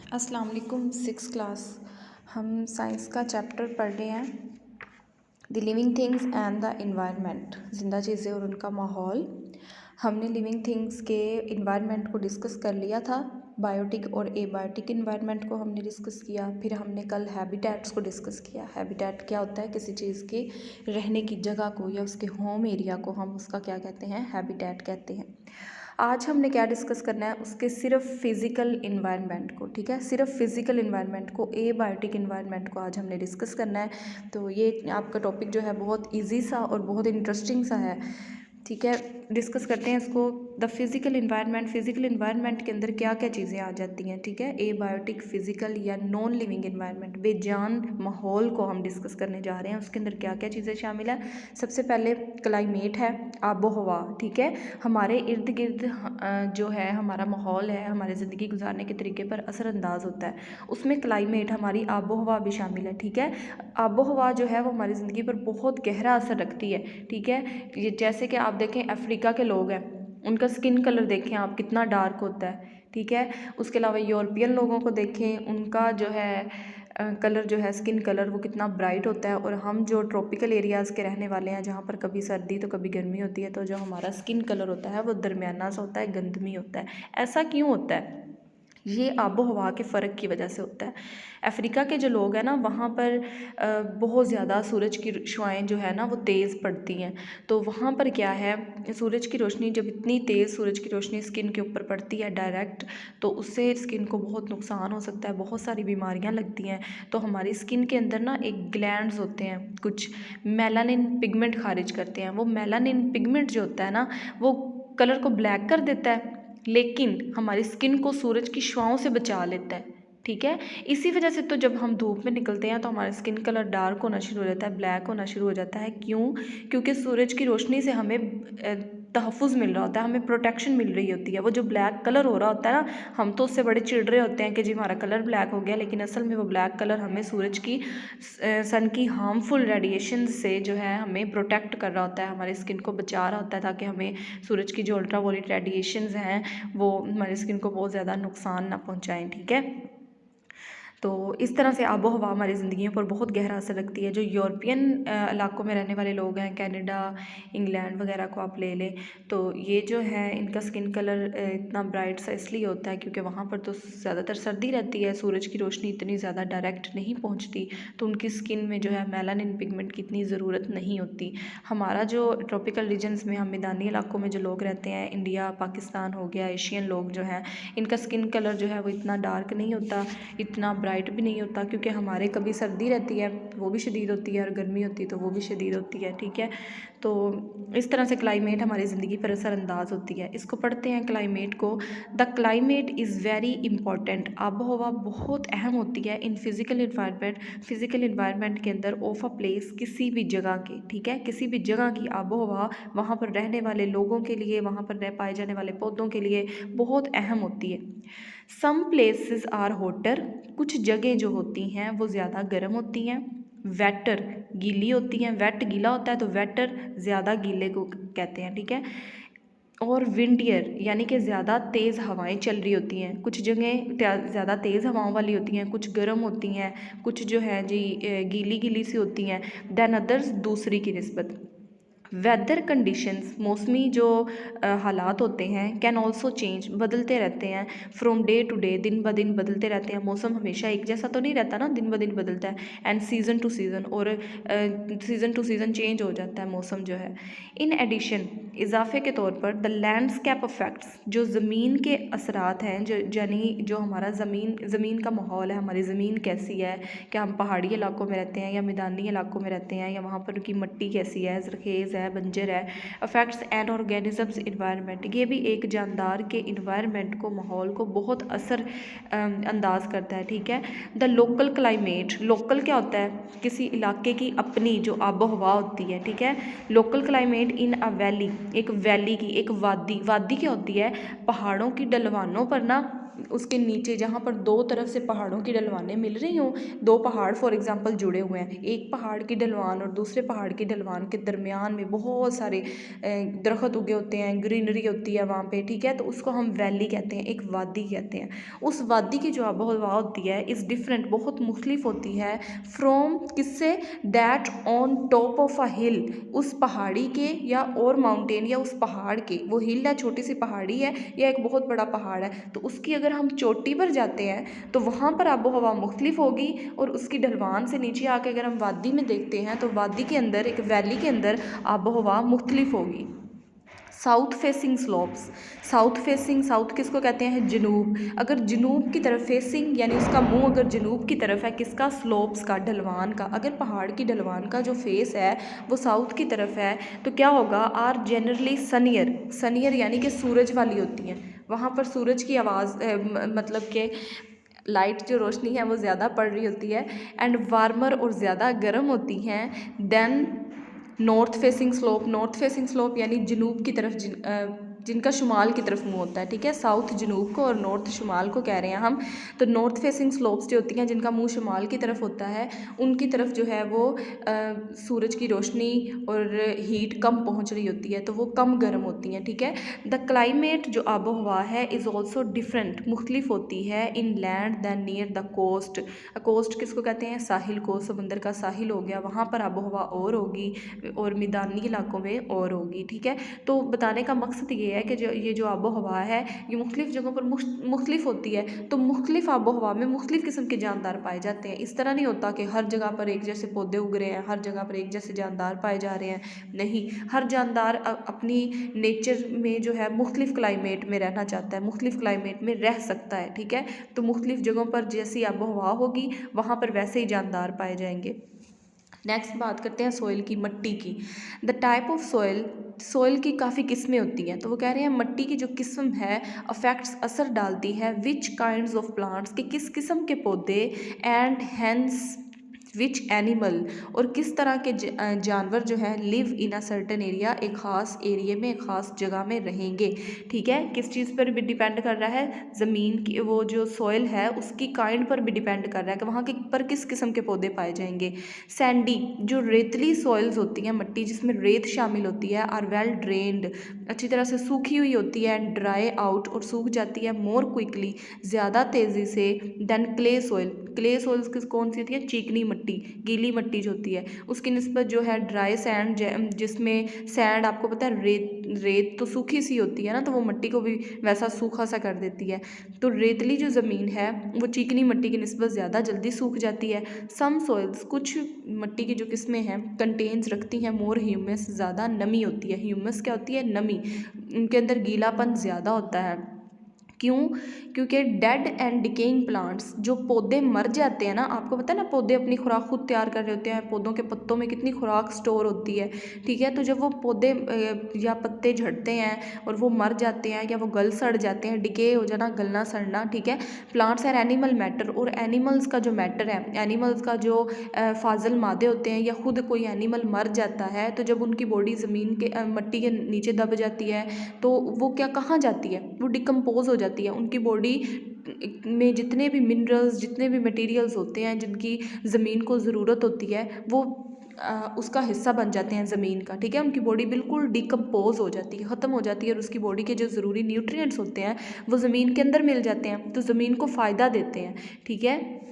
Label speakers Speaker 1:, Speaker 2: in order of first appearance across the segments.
Speaker 1: अस्सलाम वालेकुम। 6 क्लास हम साइंस का चैप्टर पढ़ रहे हैं, the living things and the environment, जिंदा चीज़ें और उनका माहौल। हमने लिविंग थिंग्स के इन्वायरमेंट को डिस्कस कर लिया था, बायोटिक और एबायोटिक इन्वायरमेंट को हमने डिस्कस किया। फिर हमने कल हैबिटेट्स को डिस्कस किया। हैबिटेट क्या होता है? किसी चीज़ के रहने की जगह को या उसके होम एरिया को हम उसका क्या कहते हैं? हैबिटेट कहते हैं। आज हमने क्या डिस्कस करना है? उसके सिर्फ फिज़िकल इन्वायरमेंट को, ठीक है, सिर्फ फिज़िकल इन्वायरमेंट को, एबायोटिक इन्वायरमेंट को आज हमने डिस्कस करना है। तो ये आपका टॉपिक जो है बहुत इजी सा और बहुत इंटरेस्टिंग सा है, ठीक है। डिस्कस करते हैं इसको। The physical environment, physical environment के अंदर क्या क्या चीज़ें आ जाती हैं, ठीक है। एबायोटिक, फिज़िकल या नॉन लिविंग इन्वायरमेंट, बेजान माहौल को हम डिस्कस करने जा रहे हैं। उसके अंदर क्या क्या चीज़ें शामिल हैं? सबसे पहले क्लाइमेट है, आबो हवा, ठीक है। हमारे इर्द गिर्द जो है हमारा माहौल है, हमारे ज़िंदगी गुजारने के तरीके पर असरअंदाज होता है। उसमें क्लाइमेट, हमारी आबो हवा भी शामिल है, ठीक है। आबो हवा जो है वो हमारी ज़िंदगी पर बहुत गहरा असर रखती है, ठीक है। ये जैसे कि आप देखें अफ्रीका के लोग हैं, उनका स्किन कलर देखें आप कितना डार्क होता है, ठीक है। उसके अलावा यूरोपियन लोगों को देखें, उनका जो है कलर जो है स्किन कलर वो कितना ब्राइट होता है। और हम जो ट्रॉपिकल एरियाज़ के रहने वाले हैं, जहाँ पर कभी सर्दी तो कभी गर्मी होती है, तो जो हमारा स्किन कलर होता है वो दरमियाना सा होता है, गंधमी होता है। ऐसा क्यों होता है? ये आबो हवा के फ़र्क की वजह से होता है। अफ्रीका के जो लोग हैं ना, वहाँ पर बहुत ज़्यादा सूरज की शुआएँ जो है ना वो तेज़ पड़ती हैं। तो वहाँ पर क्या है, सूरज की रोशनी जब इतनी तेज़ सूरज की रोशनी स्किन के ऊपर पड़ती है डायरेक्ट, तो उससे स्किन को बहुत नुकसान हो सकता है, बहुत सारी बीमारियाँ लगती हैं। तो हमारी स्किन के अंदर ना एक ग्लैंड्स होते हैं, कुछ मेलानिन पिगमेंट खारिज करते हैं। वो मेलानिन पिगमेंट जो होता है ना, वो कलर को ब्लैक कर देता है, लेकिन हमारी स्किन को सूरज की शुआओं से बचा लेता है, ठीक है। इसी वजह से तो जब हम धूप में निकलते हैं तो हमारा स्किन कलर डार्क होना शुरू हो जाता है, ब्लैक होना शुरू हो जाता है। क्यों? क्योंकि सूरज की रोशनी से हमें तहफ़्फ़ुज़ मिल रहा होता है, हमें प्रोटेक्शन मिल रही होती है। वो जो ब्लैक कलर हो रहा होता है ना, हम तो उससे बड़े चिढ़ रहे होते हैं कि जी हमारा कलर ब्लैक हो गया, लेकिन असल में वो ब्लैक कलर हमें सूरज की सन की हार्मफुल रेडिएशन से जो है हमें प्रोटेक्ट कर रहा होता है, हमारी स्किन को बचा रहा होता है, ताकि हमें सूरज की जो अल्ट्रावायलेट रेडिएशंस हैं वो हमारी स्किन को बहुत ज़्यादा नुकसान ना पहुँचाएँ, ठीक है। तो इस तरह से आबो हवा हमारी ज़िंदगियों पर बहुत गहरा असर रखती है। जो यूरोपियन इलाकों में रहने वाले लोग हैं, कनाडा, इंग्लैंड वगैरह को आप ले लें, तो ये जो है इनका स्किन कलर इतना ब्राइट सा इसलिए होता है क्योंकि वहाँ पर तो ज़्यादातर सर्दी रहती है, सूरज की रोशनी इतनी ज़्यादा डायरेक्ट नहीं पहुँचती, तो उनकी स्किन में जो है मेलानिन पिगमेंट की इतनी ज़रूरत नहीं होती। हमारा जो ट्रॉपिकल रीजन्स में, हम मैदानी इलाकों में जो लोग रहते हैं, इंडिया, पाकिस्तान हो गया, एशियन लोग जो हैं, इनका स्किन कलर जो है वो इतना डार्क नहीं होता, इतना ब्राइट भी नहीं होता, क्योंकि हमारे कभी सर्दी रहती है वो भी शदीद होती है और गर्मी होती है तो वो भी शदीद होती है, ठीक है। तो इस तरह से क्लाइमेट हमारी ज़िंदगी पर असरअंदाज होती है। इसको पढ़ते हैं क्लाइमेट को। The climate is very important, आबो हवा बहुत अहम होती है इन फिज़िकल इन्वायरमेंट, फिज़िकल इन्वायरमेंट के अंदर, ऑफ अ प्लेस, किसी भी जगह के, ठीक है, किसी भी जगह की आबो हवा वहाँ पर रहने वाले लोगों के लिए, वहाँ पर रह पाए जाने वाले पौधों के लिए बहुत अहम होती है। सम प्लेसेस आर होटर, कुछ जगह जो होती हैं वो ज़्यादा गर्म होती हैं। वेटर, गीली होती हैं, वेट गीला होता है तो वेटर ज़्यादा गीले को कहते हैं, ठीक है। और विंडियर यानी कि ज़्यादा तेज़ हवाएं चल रही होती हैं। कुछ जगह ज़्यादा तेज़ हवाओं वाली होती हैं, कुछ गर्म होती हैं, कुछ जो है जी गीली गीली सी होती हैं, दैन अदर्स दूसरी की निस्बत। वेदर कंडीशंस, मौसमी जो हालात होते हैं, कैन ऑल्सो चेंज, बदलते रहते हैं, फ्रॉम डे टू डे, दिन ब दिन बदलते रहते हैं। मौसम हमेशा एक जैसा तो नहीं रहता ना, दिन ब दिन बदलता है। एंड सीज़न टू सीज़न, और सीज़न टू सीज़न चेंज हो जाता है मौसम जो है। इन एडिशन, इजाफे के तौर पर, द लैंडस्केप अफेक्ट्स, जो ज़मीन के असरात हैं, जो यानी जो हमारा ज़मीन का माहौल है, हमारी ज़मीन कैसी है, क्या हम पहाड़ी इलाकों में रहते हैं या मैदानी इलाकों में रहते हैं, या वहाँ पर की मिट्टी कैसी है, ज़रखेज़ है, बंजर है। अफेक्ट्स एंड ऑर्गेनिजम्स इन्वायरमेंट, ये भी एक जानदार के इन्वायरमेंट को, माहौल को बहुत असर अंदाज करता है, ठीक है। द लोकल क्लाइमेट, लोकल क्या होता है? किसी इलाके की अपनी जो आबो हवा होती है, ठीक है। Local climate in a valley, एक वैली की, एक वादी, वादी क्या होती है? पहाड़ों की ढलवानों पर ना उसके नीचे जहाँ पर दो तरफ से पहाड़ों की ढलवानें मिल रही हों, दो पहाड़ फॉर एग्जांपल जुड़े हुए हैं, एक पहाड़ की ढलवान और दूसरे पहाड़ की ढलवान के दरमियान में बहुत सारे दरख्त उगे होते हैं, ग्रीनरी होती है वहाँ पे, ठीक है, तो उसको हम वैली कहते हैं, एक वादी कहते हैं। उस वादी की जो आबो हवा होती है इज़ डिफरेंट, बहुत मुख्तलिफ होती है फ्रॉम किससे, that on top of a hill, उस पहाड़ी के या और माउंटेन या उस पहाड़ के, वो हिल है, छोटी सी पहाड़ी है या एक बहुत बड़ा पहाड़ है, तो उसकी अगर हम चोटी पर जाते हैं तो वहाँ पर आबो हवा मुख्तलिफ होगी, और उसकी ढलवान से नीचे आके अगर हम वादी में देखते हैं तो वादी के अंदर, एक वैली के अंदर आबो हवा मुख्तलिफ होगी। South facing slopes, south facing, south किसको कहते हैं, जनूब, अगर जनूब की तरफ फेसिंग यानी उसका मुंह अगर जनूब की तरफ है, किसका, स्लोप्स का, ढलवान का, अगर पहाड़ की ढलवान का जो फेस है वो साउथ की तरफ है तो क्या होगा, आर जनरली सनियर, सनियर यानी कि सूरज वाली होती हैं, वहाँ पर सूरज की आवाज़ मतलब कि लाइट जो रोशनी है वो ज़्यादा पड़ रही होती है, एंड वार्मर और ज़्यादा गर्म होती हैं than north facing slope, north facing slope यानी जनूब की तरफ जिनका शुमाल की तरफ मुँह होता है, ठीक है, साउथ जनूब को और नॉर्थ शुमाल को कह रहे हैं हम, तो नॉर्थ फेसिंग स्लोप्स जो होती हैं जिनका मुँह शुमाल की तरफ होता है उनकी तरफ जो है वो सूरज की रोशनी और हीट कम पहुंच रही होती है, तो वो कम गर्म होती हैं, ठीक है। द क्लाइमेट जो आबो हवा है इज़ ऑल्सो डिफरेंट, मुख्तलिफ होती है inland than near the coast, coast किसको कहते हैं, साहिल को, समंदर का साहिल हो गया, वहाँ पर आबो हवा और होगी और मैदानी इलाकों में और होगी, ठीक है। तो बताने का मकसद ये है कि जो ये जो आबो हवा है ये मुख्तलिफ जगहों पर मुख्तलिफ होती है, तो मुख्तलिफ आबो हवा में मुख्तलिफ किस्म के जानदार पाए जाते हैं। इस तरह नहीं होता कि हर जगह पर एक जैसे पौधे उग रहे हैं, हर जगह पर एक जैसे जानदार पाए जा रहे हैं, नहीं, हर जानदार अपनी नेचर में जो है मुख्तलिफ क्लाइमेट में रहना चाहता है, मुख्तलिफ क्लाइमेट में रह सकता है, ठीक है। तो मुख्तलिफ जगहों पर जैसी आबो हवा होगी वहाँ पर वैसे ही जानदार पाए जाएंगे। नेक्स्ट बात करते हैं सोइल की, मिट्टी की। The type of soil, soil की काफ़ी किस्में होती हैं, तो वो कह रहे हैं मिट्टी की जो किस्म है अफेक्ट्स, असर डालती है विच काइंड्स ऑफ प्लांट्स, के किस किस्म के पौधे, एंड हैंस विच एनिमल, और किस तरह के जानवर जो है live in a certain area, एक ख़ास एरिया में, एक ख़ास जगह में रहेंगे, ठीक है। किस चीज़ पर भी डिपेंड कर रहा है, ज़मीन की, वो जो सॉइल है उसकी काइंड पर भी डिपेंड कर रहा है कि वहाँ के पर किस किस्म के पौधे पाए जाएंगे। सैंडी, जो रेतली सॉइल्स होती हैं, मिट्टी जिसमें रेत शामिल होती है, आर वेल ड्रेन्ड, अच्छी तरह से सूखी हुई होती है, एंड ड्राई आउट, और सूख जाती है मोर क्विकली, ज़्यादा तेज़ी से, than clay soil, clay soils किस कौन सी होती है, चीकनी मिट्टी, गीली मिट्टी जो होती है उसकी निस्बत जो है ड्राई सैंड, जिसमें सैंड आपको पता है रेत तो सूखी सी होती है ना, तो वो मिट्टी को भी वैसा सूखा सा कर देती है, तो रेतली जो ज़मीन है वो चीकनी मिट्टी की निस्बत ज़्यादा जल्दी सूख जाती है। सम सॉइल्स, कुछ मिट्टी की जो किस्में हैं, कंटेन्स रखती हैं मोर ह्यूमस, ज़्यादा नमी होती है, ह्यूमस क्या होती है, नमी, उनके अंदर गीलापन ज़्यादा होता है। क्यों, क्योंकि डेड एंड डिकेइंग प्लांट्स, जो पौधे मर जाते हैं ना, आपको पता है ना पौधे अपनी खुराक खुद तैयार कर रहे होते हैं, पौधों के पत्तों में कितनी खुराक स्टोर होती है, ठीक है, तो जब वो पौधे या पत्ते झड़ते हैं और वो मर जाते हैं या वो गल सड़ जाते हैं, डिके हो जाना, गलना सड़ना, ठीक है। प्लांट्स आर एनिमल मैटर, और एनिमल्स का जो मैटर है, एनिमल्स का जो फाजल मादे होते हैं या खुद कोई एनिमल मर जाता है तो जब उनकी बॉडी ज़मीन के मिट्टी के नीचे दब जाती है तो वो क्या, कहाँ जाती है, वो डिकम्पोज हो जाती है, उनकी बॉडी में जितने भी मिनरल्स, जितने भी मटेरियल्स होते हैं जिनकी ज़मीन को ज़रूरत होती है वो उसका हिस्सा बन जाते हैं ज़मीन का, ठीक है। उनकी बॉडी बिल्कुल डिकम्पोज हो जाती है, ख़त्म हो जाती है, और उसकी बॉडी के जो ज़रूरी न्यूट्रिएंट्स होते हैं वो ज़मीन के अंदर मिल जाते हैं, तो ज़मीन को फ़ायदा देते हैं, ठीक है।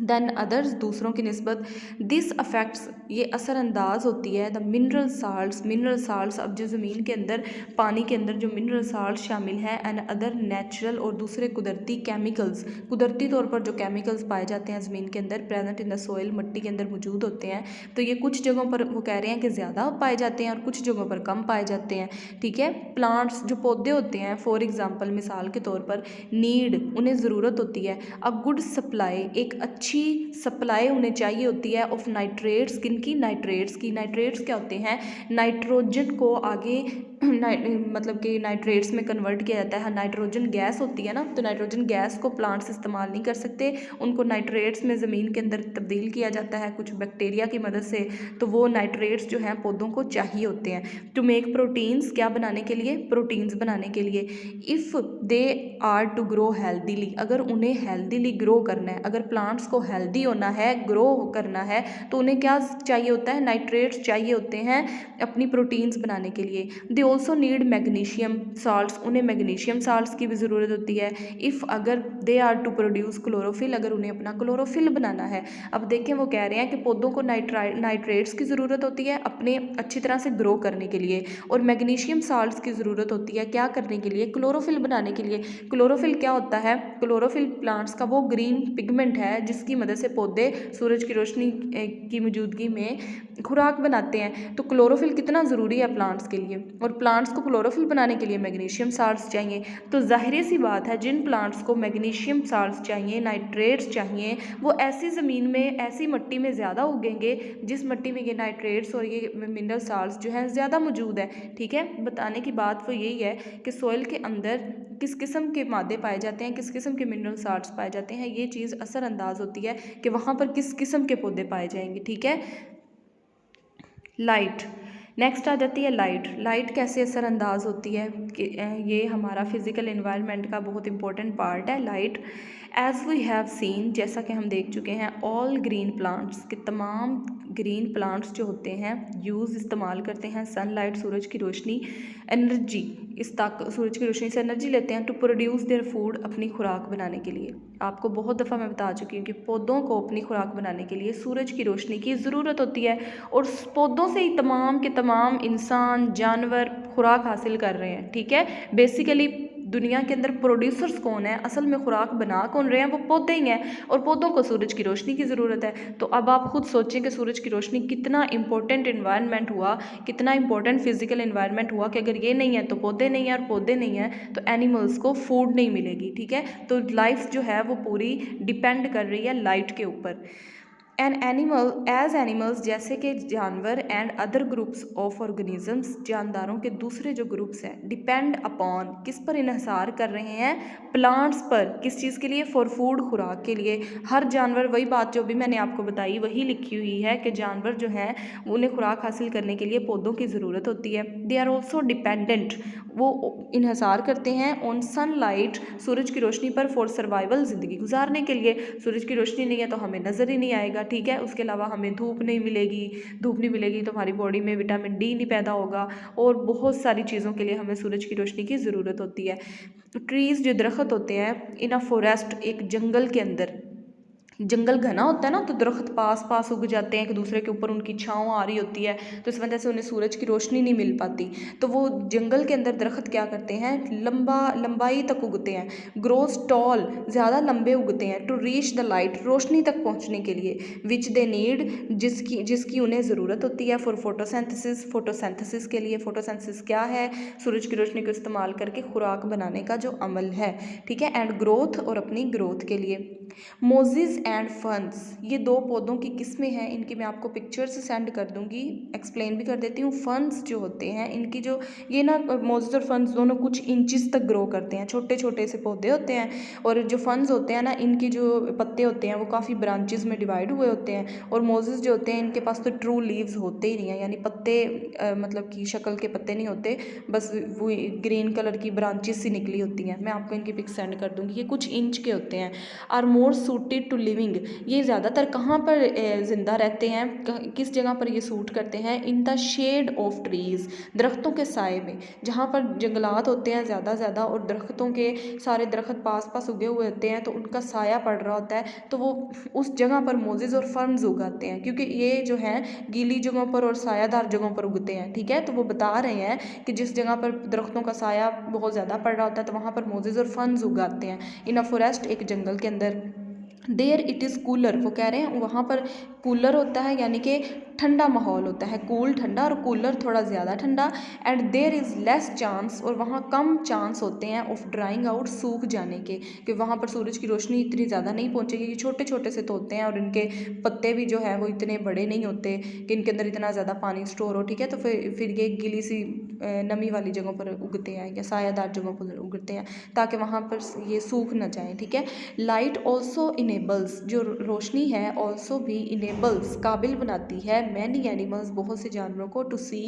Speaker 1: दैन अदर्स, दूसरों की निस्बत, दिस अफेक्ट्स, ये असरअंदाज होती है the mineral salts, mineral salts, अब जो ज़मीन के अंदर पानी के अंदर जो मिनरल साल्ट शामिल हैं, एंड अदर नेचुरल, और दूसरे कुदरती केमिकल्स, कुदरती तौर पर जो केमिकल्स पाए जाते हैं ज़मीन के अंदर, प्रेजेंट इन द सोइल, मिट्टी के अंदर मौजूद होते हैं, तो ये कुछ जगहों पर वो कह रहे हैं कि ज़्यादा पाए जाते हैं और कुछ जगहों पर कम पाए जाते हैं, ठीक है। प्लांट्स, जो पौधे होते हैं, फॉर एग्जाम्पल, मिसाल के तौर पर, नीड, उन्हें ज़रूरत होती है, अ गुड सप्लाई, एक अच्छी सप्लाई उन्हें चाहिए होती है, ऑफ नाइट्रेट्स, किन की, नाइट्रेट्स की, नाइट्रेट्स क्या होते हैं, नाइट्रोजन को आगे मतलब कि नाइट्रेट्स में कन्वर्ट किया जाता है। नाइट्रोजन गैस होती है ना, तो नाइट्रोजन गैस को प्लांट्स इस्तेमाल नहीं कर सकते, उनको नाइट्रेट्स में ज़मीन के अंदर तब्दील किया जाता है कुछ बैक्टीरिया की मदद से। तो वो नाइट्रेट्स जो हैं पौधों को चाहिए होते हैं टू मेक प्रोटीन्स, क्या बनाने के लिए, प्रोटीन्स बनाने के लिए। If they are to grow healthily, अगर उन्हें हेल्दीली ग्रो करना है, अगर प्लांट्स को हेल्दी होना है, ग्रो करना है, तो उन्हें क्या चाहिए होता है, नाइट्रेट्स चाहिए होते हैं अपनी प्रोटीन्स बनाने के लिए। They also need magnesium salts, उन्हें मैग्नीशियम साल्ट्स की भी ज़रूरत होती है। इफ़ अगर they are to produce chlorophyll, अगर उन्हें अपना क्लोरोफिल बनाना है। अब देखें वो कह रहे हैं कि पौधों को नाइट्रेट्स की ज़रूरत होती है अपने अच्छी तरह से ग्रो करने के लिए, और मैग्नीशियम साल्ट्स की ज़रूरत होती है क्या करने के लिए, क्लोरोफिल बनाने के लिए। क्लोरोफिल क्या होता है, क्लोरोफिल प्लांट्स का वो ग्रीन पिगमेंट है जिसकी मदद से पौधे सूरज की रोशनी की मौजूदगी में खुराक बनाते हैं। तो क्लोरोफिल कितना ज़रूरी है प्लांट्स के लिए, और प्लांट्स को क्लोरोफिल बनाने के लिए मैग्नीशियम साल्ट्स चाहिए। तो ज़ाहिर सी बात है जिन प्लांट्स को मैग्नीशियम साल्ट्स चाहिए, नाइट्रेट्स चाहिए, वो ऐसी ज़मीन में, ऐसी मिट्टी में ज़्यादा उगेंगे जिस मिट्टी में ये नाइट्रेट्स और ये मिनरल साल्ट्स जो हैं ज़्यादा मौजूद है। ठीक है, बताने की बात वो यही है कि सॉइल के अंदर किस किस्म के मादे पाए जाते हैं, किस किस्म के मिनरल साल्ट्स पाए जाते हैं, ये चीज़ असरअंदाज होती है कि वहाँ पर किस किस्म के पौधे पाए जाएंगे। ठीक है, लाइट नेक्स्ट आ जाती है। लाइट कैसे असरअंदाज होती है कि ये हमारा फिज़िकल इन्वायरमेंट का बहुत इंपॉर्टेंट पार्ट है light. As we have seen, जैसा कि हम देख चुके हैं, ऑल ग्रीन प्लांट्स के तमाम ग्रीन प्लांट्स जो होते हैं इस्तेमाल करते हैं सनलाइट, सूरज की रोशनी, एनर्जी, सूरज की रोशनी से एनर्जी लेते हैं टू प्रोड्यूस देयर फूड, अपनी खुराक बनाने के लिए। आपको बहुत दफ़ा मैं बता चुकी हूँ कि पौधों को अपनी खुराक बनाने के लिए सूरज की रोशनी की ज़रूरत होती है, और पौधों से ही तमाम के तमाम इंसान, जानवर खुराक हासिल कर रहे हैं। ठीक है, बेसिकली दुनिया के अंदर प्रोड्यूसर्स कौन है, असल में खुराक बना कौन रहे हैं, वो पौधे ही हैं, और पौधों को सूरज की रोशनी की ज़रूरत है। तो अब आप खुद सोचें कि सूरज की रोशनी कितना इंपॉर्टेंट इन्वायरमेंट हुआ, कितना इंपॉर्टेंट फिजिकल इन्वायरमेंट हुआ कि अगर ये नहीं है तो पौधे नहीं है, और पौधे नहीं है तो एनिमल्स को फूड नहीं मिलेगी। ठीक है, तो लाइफ जो है वो पूरी डिपेंड कर रही है लाइट के ऊपर। एनिमल्स, जैसे कि जानवर, and other groups of organisms, जानदारों के दूसरे जो ग्रुप्स हैं, डिपेंड अपॉन, किस पर इन्हसार कर रहे हैं, प्लांट्स पर। किस चीज़ के लिए, फॉर फूड, खुराक के लिए। हर जानवर, वही बात जो भी मैंने आपको बताई वही लिखी हुई है कि जानवर जो हैं उन्हें खुराक हासिल करने के लिए पौधों की ज़रूरत होती है। दे आर ऑल्सो डिपेंडेंट, वो इन्हसार करते हैं ऑन सनलाइट, सूरज की रोशनी पर, फॉर सर्वाइवल, ज़िंदगी गुजारने के लिए। सूरज की रोशनी नहीं है तो हमें नज़र ही नहीं आएगा। ठीक है, उसके अलावा हमें धूप नहीं मिलेगी तो हमारी बॉडी में विटामिन डी नहीं पैदा होगा, और बहुत सारी चीज़ों के लिए हमें सूरज की रोशनी की ज़रूरत होती है। ट्रीज़, जो दरख्त होते हैं इन अ फॉरेस्ट, एक जंगल के अंदर, जंगल घना होता है ना, तो दरख्त पास पास उग जाते हैं एक दूसरे के ऊपर, उनकी छाँव आ रही होती है, तो इस वजह से उन्हें सूरज की रोशनी नहीं मिल पाती। तो वो जंगल के अंदर दरख्त क्या करते हैं, लंबाई तक उगते हैं, ग्रोस टॉल, ज़्यादा लंबे उगते हैं, टू रीच द लाइट, रोशनी तक पहुँचने के लिए, विच दे नीड, जिसकी उन्हें ज़रूरत होती है, फॉर फोटोसेंथिसिस के लिए। फोटोसेंथिसिस क्या है, सूरज की रोशनी को इस्तेमाल करके खुराक बनाने का जो अमल है। ठीक है, एंड ग्रोथ, और अपनी ग्रोथ के लिए। मोजिस एंड फंस, ये दो पौधों की किस्में हैं, इनकी मैं आपको पिक्चर्स सेंड कर दूंगी, एक्सप्लेन भी कर देती हूँ। फंस जो होते हैं इनकी जो, ये ना मोजिस और फंस दोनों कुछ इंचेस तक ग्रो करते हैं, छोटे छोटे से पौधे होते हैं। और जो फंस होते हैं ना, इनकी जो पत्ते होते हैं वो काफ़ी ब्रांचेस में डिवाइड हुए होते हैं। और मोजिस जो होते हैं इनके पास तो ट्रू लीव्स होते ही नहीं हैं, यानी पत्ते मतलब कि शक्ल के पत्ते नहीं होते, बस वो ग्रीन कलर की ब्रांचेस सी निकली होती हैं। मैं आपको इनकी पिक सेंड कर दूँगी, ये कुछ इंच के होते हैं। Are more suited to living, ये ज़्यादातर कहाँ पर ज़िंदा रहते हैं, किस जगह पर ये सूट करते हैं, in the shade of trees, दरख्तों के साए में, जहाँ पर जंगलात होते हैं ज़्यादा और दरख्तों के सारे दरख्त पास पास उगे हुए होते हैं, तो उनका साया पड़ रहा होता है, तो वो उस जगह पर मोजिस और फर्न्स उगाते हैं, क्योंकि ये जो हैं गीली जगहों पर और सायादार जगहों पर उगते हैं। ठीक है, तो वो बता रहे हैं कि जिस जगह पर दरख्तों का साया बहुत ज़्यादा पड़ रहा होता है तो वहाँ पर मोजिस और फर्न्स उगाते हैं। इन अ फॉरेस्ट, एक जंगल के अंदर। देयर इट इज़ कूलर, वो कह रहे हैं वहाँ पर कूलर होता है, यानी कि ठंडा माहौल होता है, कूल ठंडा और कूलर थोड़ा ज़्यादा ठंडा। And there is less chance, और वहाँ कम चांस होते हैं ऑफ ड्राइंग आउट, सूख जाने के, कि वहाँ पर सूरज की रोशनी इतनी ज़्यादा नहीं पहुँचेगी, कि छोटे छोटे से तो होते हैं और इनके पत्ते भी जो है वो इतने बड़े नहीं होते कि इनके अंदर इतना ज़्यादा पानी स्टोर हो, ठीक है। तो फिर ये गीली सी नमी वाली जगहों पर उगते हैं या सायादार जगहों पर उगते हैं, ताकि वहाँ पर ये सूख ना जाए, ठीक है। लाइट ऑल्सो इनेबल्स, जो रोशनी है, ऑल्सो भी इनेबल्स, काबिल बनाती है मैनी एनिमल्स, बहुत से जानवरों को, टू सी,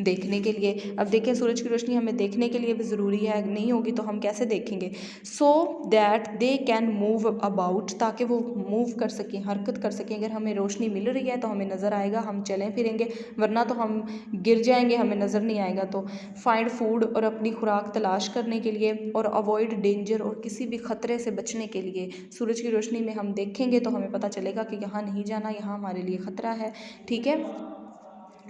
Speaker 1: देखने के लिए। अब देखें, सूरज की रोशनी हमें देखने के लिए भी ज़रूरी है, नहीं होगी तो हम कैसे देखेंगे। So that they can move about, ताकि वो मूव कर सकें, हरकत कर सकें। अगर हमें रोशनी मिल रही है तो हमें नज़र आएगा, हम चलें फिरेंगे, वरना तो हम गिर जाएंगे, हमें नज़र नहीं आएगा। तो फाइंड फूड, और अपनी खुराक तलाश करने के लिए, और अवॉइड डेंजर, और किसी भी ख़तरे से बचने के लिए सूरज की रोशनी में हम देखेंगे तो हमें पता चलेगा कि यहाँ नहीं जाना, यहाँ हमारे लिए ख़तरा है, ठीक है।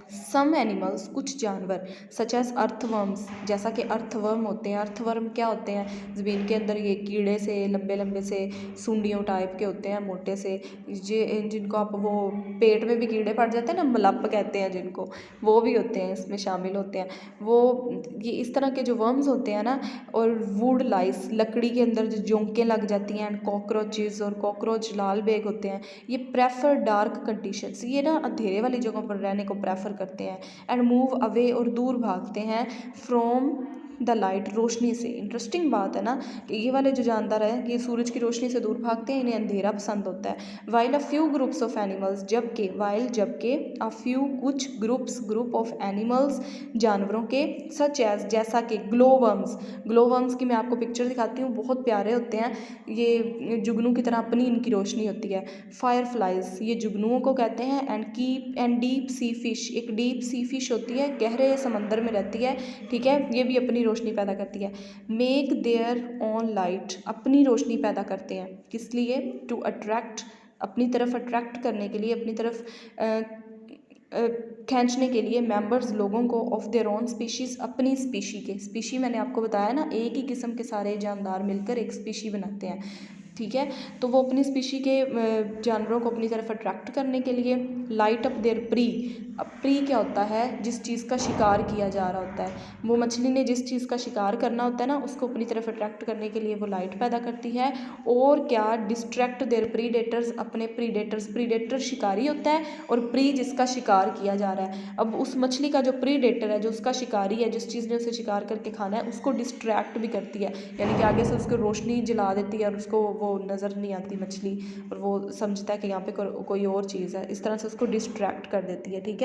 Speaker 1: सम एनिमल्स, कुछ जानवर, सच एज अर्थवर्म्स, जैसा कि अर्थवर्म होते हैं। अर्थवर्म क्या होते हैं, ज़मीन के अंदर ये कीड़े से लंबे लंबे से सूंडियों टाइप के होते हैं, मोटे से, जिनको आप वो पेट में भी कीड़े पड़ जाते हैं ना, मलप कहते हैं जिनको, वो भी होते हैं, इसमें शामिल होते हैं वो। ये इस तरह के जो वर्म्स होते हैं ना, और वुड लाइस, लकड़ी के अंदर जो जोंकें लग जाती हैं, एंड कॉकरोचेज़, और कॉकरोच लाल बेग होते हैं, ये प्रेफर डार्क कंडीशंस, ये ना अंधेरे वाली जगहों पर रहने को प्रेफर करते हैं। एंड मूव अवे, और दूर भागते हैं, फ्रॉम द लाइट, रोशनी से। इंटरेस्टिंग बात है ना, कि ये वाले जो जानदार हैं, ये सूरज की रोशनी से दूर भागते हैं, इन्हें अंधेरा पसंद होता है। While a few groups of animals, जबकि अ फ्यू, कुछ ग्रुप ऑफ एनिमल्स, जानवरों के, सच एज, जैसा कि ग्लोवर्म्स की मैं आपको पिक्चर दिखाती हूँ, बहुत प्यारे होते हैं ये, जुगनू की तरह अपनी इनकी रोशनी होती है। फायरफ्लाइज, ये जुगनुओं को कहते हैं। एंड डीप सी फिश, एक डीप सी फिश होती है, गहरे समंदर में रहती है, ठीक है, ये भी अपनी रोशनी पैदा करती है। मेक देयर ओन लाइट, अपनी रोशनी पैदा करते हैं, किस लिए, टू अट्रैक्ट, अपनी तरफ अट्रैक्ट करने के लिए, अपनी तरफ खींचने के लिए, मेंबर्स, लोगों को, ऑफ देयर ओन स्पीशीज़, अपनी स्पीशी के, स्पीशी मैंने आपको बताया ना, एक ही किस्म के सारे जानदार मिलकर एक स्पीशी बनाते हैं, ठीक है। तो वो अपनी स्पीशी के जानवरों को अपनी तरफ अट्रैक्ट करने के लिए, लाइट अप देयर प्री, अब प्री क्या होता है, जिस चीज़ का शिकार किया जा रहा होता है, वो मछली ने जिस चीज़ का शिकार करना होता है ना, उसको अपनी तरफ अट्रैक्ट करने के लिए वो लाइट पैदा करती है। और क्या, डिस्ट्रैक्ट देयर प्रीडेटर्स, अपने प्रीडेटर शिकारी होता है, और प्री जिसका शिकार किया जा रहा है। अब उस मछली का जो प्रीडेटर है, जो उसका शिकारी है, जिस चीज़ ने उसे शिकार करके खाना है, उसको डिस्ट्रैक्ट भी करती है, यानी कि आगे से उसको रोशनी जला देती है और उसको वो नज़र नहीं आती मछली, और वो समझता है कि यहाँ पे कोई और चीज़ है, इस तरह से उसको डिस्ट्रैक्ट कर देती है, ठीक है।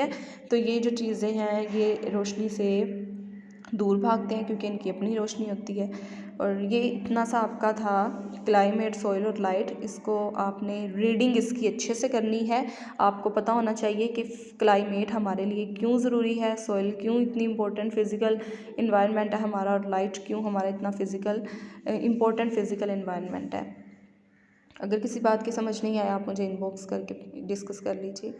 Speaker 1: तो ये जो चीज़ें हैं, ये रोशनी से दूर भागते हैं क्योंकि इनकी अपनी रोशनी होती है। और ये इतना सा आपका था क्लाइमेट, सॉइल और लाइट। इसको आपने रीडिंग इसकी अच्छे से करनी है। आपको पता होना चाहिए कि क्लाइमेट हमारे लिए क्यों ज़रूरी है, सॉइल क्यों इतनी इम्पोर्टेंट फिज़िकल इन्वायरमेंट है हमारा, और लाइट क्यों हमारा इतना इम्पोर्टेंट फिज़िकल इन्वायरमेंट है। अगर किसी बात की समझ नहीं आया, आप मुझे इनबॉक्स करके डिस्कस कर लीजिए।